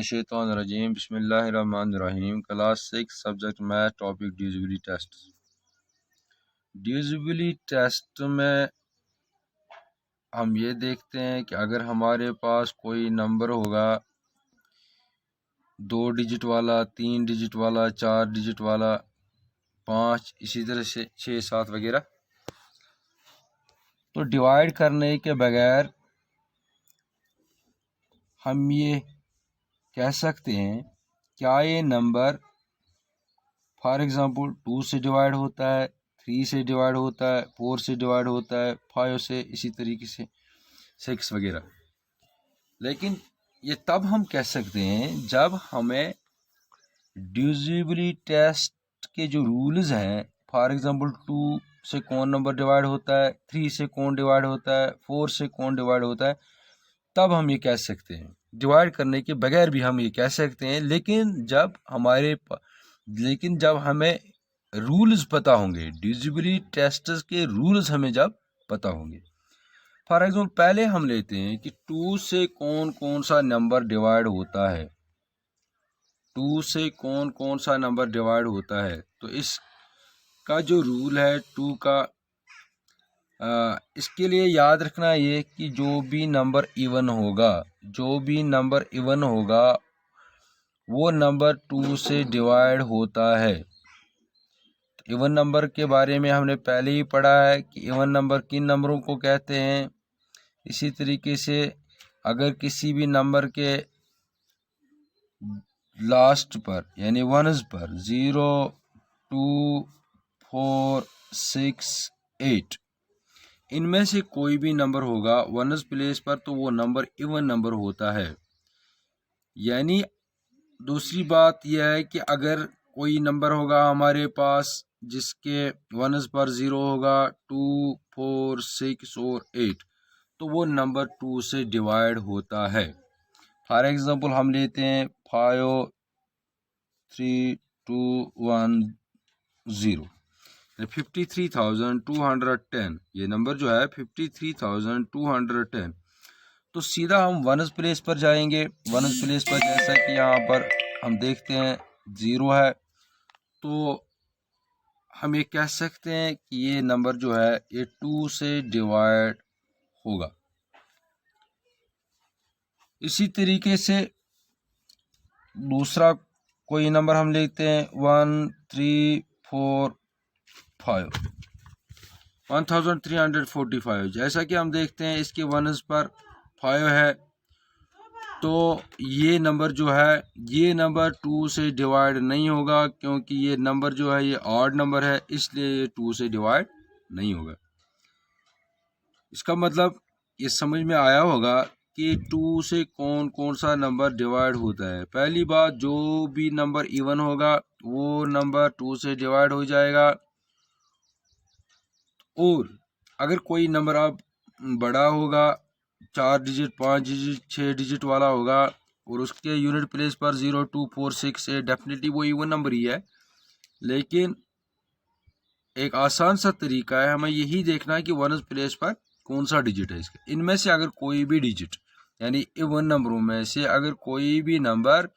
मिनश्शैतानिर्रजीम बिस्मिल्लाहिर्रहमानिर्रहीम। Class 6 subject math topic divisibility test. Divisibility test में हम ये देखते हैं कि अगर हमारे पास कोई नंबर होगा 2 डिजिट वाला, 3 डिजिट वाला, 4 डिजिट वाला, 5, इसी तरह से 6, 7 वगैरह, तो डिवाइड करने के बगैर हम ये कह सकते हैं क्या ये नंबर फॉर एग्ज़ाम्पल 2 से डिवाइड होता है, 3 से डिवाइड होता है, 4 से डिवाइड होता है, 5 से, इसी तरीके से 6 वगैरह। लेकिन ये तब हम कह सकते हैं जब हमें डिविजिबिलिटी टेस्ट के जो रूल्स हैं, फॉर एग्ज़ाम्पल 2 से कौन नंबर डिवाइड होता है, 3 से कौन डिवाइड होता है, 4 से कौन डिवाइड होता है, तब हम ये कह सकते हैं। डिवाइड करने के बगैर भी हम ये कह सकते हैं, लेकिन जब हमें रूल्स पता होंगे, डिविजिबिलिटी टेस्ट के रूल्स हमें जब पता होंगे। फॉर एग्जाम्पल पहले हम लेते हैं कि 2 से कौन कौन सा नंबर डिवाइड होता है, 2 से कौन कौन सा नंबर डिवाइड होता है। तो इसका जो रूल है 2 का, इसके लिए याद रखना ये कि जो भी नंबर इवन होगा वो नंबर 2 से डिवाइड होता है। इवन नंबर के बारे में हमने पहले ही पढ़ा है कि इवन नंबर किन नंबरों को कहते हैं। इसी तरीके से अगर किसी भी नंबर के लास्ट पर यानी वनस पर 0, 2, 4, 6, 8 इनमें से कोई भी नंबर होगा वनस प्लेस पर, तो वो नंबर इवन नंबर होता है। यानी दूसरी बात यह है कि अगर कोई नंबर होगा हमारे पास जिसके वनस पर 0 होगा, 2, 4, 6 और 8, तो वो नंबर 2 से डिवाइड होता है। फॉर एग्जांपल हम लेते हैं 5, 3, 2, 1, 0, 53,210। ये नंबर जो है 53,210। तो सीधा हम वनस प्लेस पर जाएंगे। वनस प्लेस पर जैसा कि यहाँ पर हम देखते हैं 0 है, तो हम ये कह सकते हैं कि ये नंबर जो है ये 2 से डिवाइड होगा। इसी तरीके से दूसरा कोई नंबर हम लेते हैं 1, 3, 4, 5, 1345। जैसा कि हम देखते हैं इसके वनस पर 5 है, तो ये नंबर जो है ये नंबर 2 से डिवाइड नहीं होगा, क्योंकि ये नंबर जो है ये ऑड नंबर है, इसलिए ये 2 से डिवाइड नहीं होगा। इसका मतलब ये समझ में आया होगा कि 2 से कौन कौन सा नंबर डिवाइड होता है। पहली बात, जो भी नंबर इवन होगा वो नंबर 2 से डिवाइड हो जाएगा। और अगर कोई नंबर अब बड़ा होगा, 4 डिजिट, 5 डिजिट, 6 डिजिट वाला होगा और उसके यूनिट प्लेस पर 0, 2, 4, 6, 8, डेफिनेटली वो इवन नंबर ही है। लेकिन एक आसान सा तरीका है, हमें यही देखना है कि वनस प्लेस पर कौन सा डिजिट है इसका। इनमें से अगर कोई भी डिजिट यानी इवन नंबरों में से अगर कोई भी नंबर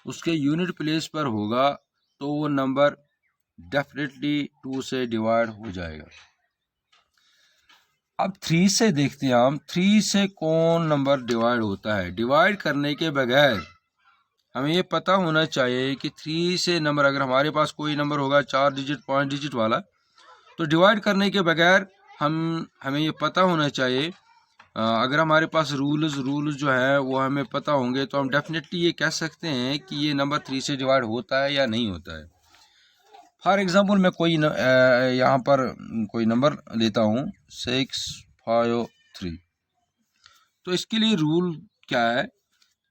उसके यूनिट प्लेस पर होगा तो वो नंबर डेफिनेटली 2 से डिवाइड हो जाएगा। अब 3 से देखते हैं हम, 3 से कौन नंबर डिवाइड होता है। डिवाइड करने के बगैर हमें ये पता होना चाहिए कि 3 से नंबर, अगर हमारे पास कोई नंबर होगा 4 डिजिट, 5 डिजिट वाला, तो डिवाइड करने के बगैर हमें ये पता होना चाहिए, अगर हमारे पास रूल्स जो है वो हमें पता होंगे तो हम डेफिनेटली ये कह सकते हैं कि ये नंबर 3 से डिवाइड होता है या नहीं होता है। फॉर एग्जांपल मैं कोई यहाँ पर कोई नंबर लेता हूँ 653। तो इसके लिए रूल क्या है,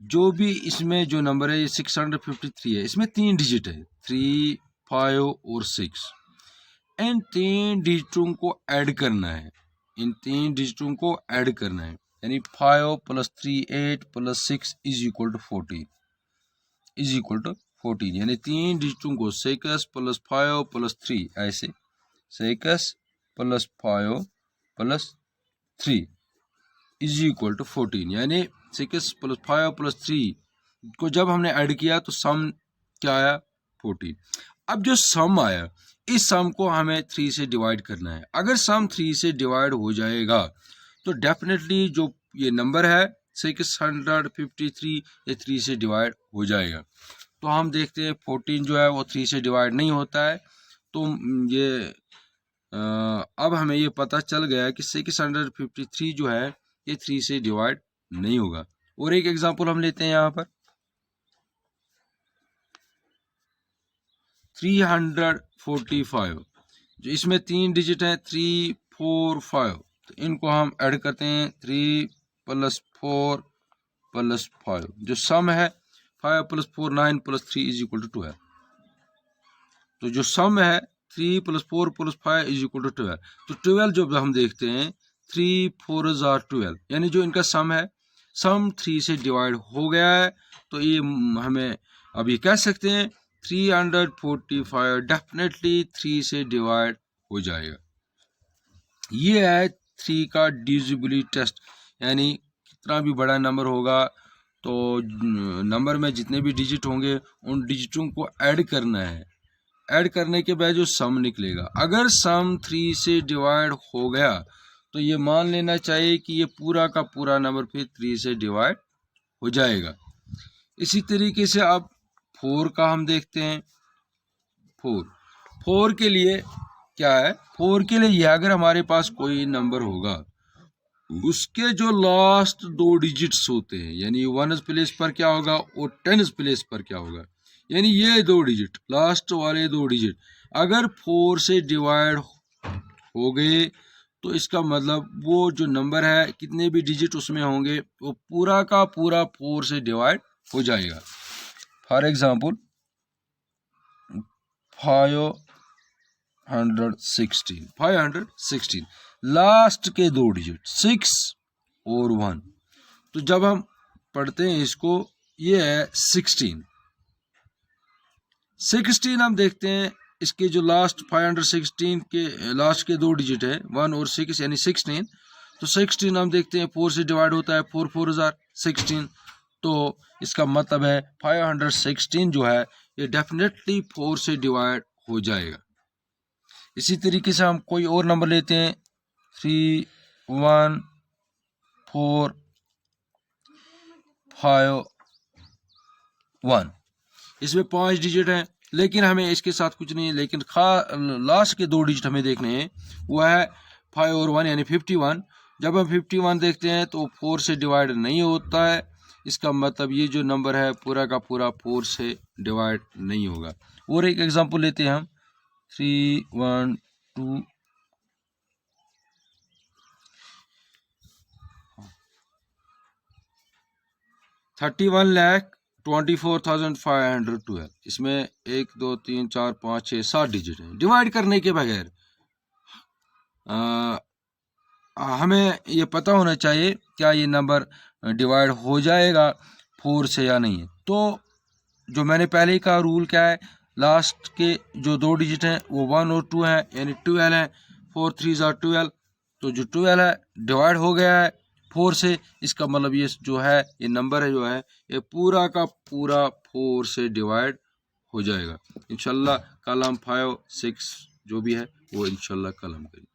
जो भी इसमें जो नंबर है ये 653 है, इसमें 3 डिजिट है, 3, 5 और 6। इन 3 डिजिटों को ऐड करना है, यानी 5 + 3 8 + 6 = 14, यानी 3 डिजिटों को 6 + 5 + 3, ऐसे 6 + 5 + 3 = 14, यानी 6 + 5 + 3 को जब हमने ऐड किया तो सम क्या आया 14। अब जो सम आया इस सम को हमें 3 से डिवाइड करना है। अगर सम 3 से डिवाइड हो जाएगा तो डेफिनेटली जो ये नंबर है 653 ये 3 से डिवाइड हो जाएगा। तो हम देखते हैं 14 जो है वो 3 से डिवाइड नहीं होता है। तो ये अब हमें ये पता चल गया कि 653 जो है ये 3 से डिवाइड नहीं होगा। और एक एग्जांपल हम लेते हैं यहाँ पर 345, जो इसमें 3 डिजिट है 3 4 5, तो इनको हम ऐड करते हैं 3 + 4 + 5, जो सम है 5 + 4 9 + 3 = 12। तो जो सम है 3 + 4 + 5 = 12। तो 12 जो हम देखते हैं 3 4 12, यानी जो इनका सम है सम 3 से डिवाइड हो गया है। तो ये हमें अब ये कह सकते हैं 345 डेफिनेटली 3 से डिवाइड हो जाएगा। ये है 3 का डिविजिबिलिटी टेस्ट, यानी कितना भी बड़ा नंबर होगा तो नंबर में जितने भी डिजिट होंगे उन डिजिटों को ऐड करना है। ऐड करने के बाद जो सम निकलेगा, अगर सम 3 से डिवाइड हो गया तो ये मान लेना चाहिए कि ये पूरा का पूरा नंबर फिर 3 से डिवाइड हो जाएगा। इसी तरीके से अब 4 का हम देखते हैं। 4 के लिए क्या है, 4 के लिए ये अगर हमारे पास कोई नंबर होगा उसके जो लास्ट 2 डिजिट्स होते हैं, यानी 1s प्लेस पर क्या होगा और 10s प्लेस पर क्या होगा, यानी ये 2 डिजिट लास्ट वाले 2 डिजिट अगर 4 से डिवाइड हो गए तो इसका मतलब वो जो नंबर है कितने भी डिजिट उसमें होंगे वो पूरा का पूरा 4 से डिवाइड हो जाएगा। फॉर एग्जांपल 516 लास्ट के 2 डिजिट 6 और 1, तो जब हम पढ़ते हैं इसको ये है 16 हम देखते हैं इसके जो लास्ट 516 के लास्ट के 2 डिजिट है 1 और 6 यानी 16। तो 16 हम देखते हैं 4 से डिवाइड होता है 4 4 16, तो इसका मतलब है 516 जो है ये डेफिनेटली 4 से डिवाइड हो जाएगा। इसी तरीके से हम कोई और नंबर लेते हैं 3 1 4 5 1, इसमें 5 डिजिट हैं लेकिन हमें इसके साथ कुछ नहीं है, लेकिन लास्ट के 2 डिजिट हमें देखने हैं, वो है 5 और 1 यानी 51। जब हम 51 देखते हैं तो 4 से डिवाइड नहीं होता है, इसका मतलब ये जो नंबर है पूरा का पूरा 4 से डिवाइड नहीं होगा। और एक एग्जांपल लेते हैं हम 3 1 2 31,24,512, इसमें 1 2 3 4 5 6 7 डिजिट है। डिवाइड करने के बगैर हमें ये पता होना चाहिए क्या ये नंबर डिवाइड हो जाएगा 4 से या नहीं। तो जो मैंने पहले ही कहा रूल क्या है, लास्ट के जो 2 डिजिट हैं वो 1 और 2 हैं यानी 12 है। 4 3 12, तो जो 12 है डिवाइड हो गया है 4 से, इसका मतलब ये जो है ये नंबर है जो है ये पूरा का पूरा 4 से डिवाइड हो जाएगा। इंशाल्लाह कल हम 5 6 जो भी है वो इंशाल्लाह कल हम करेंगे।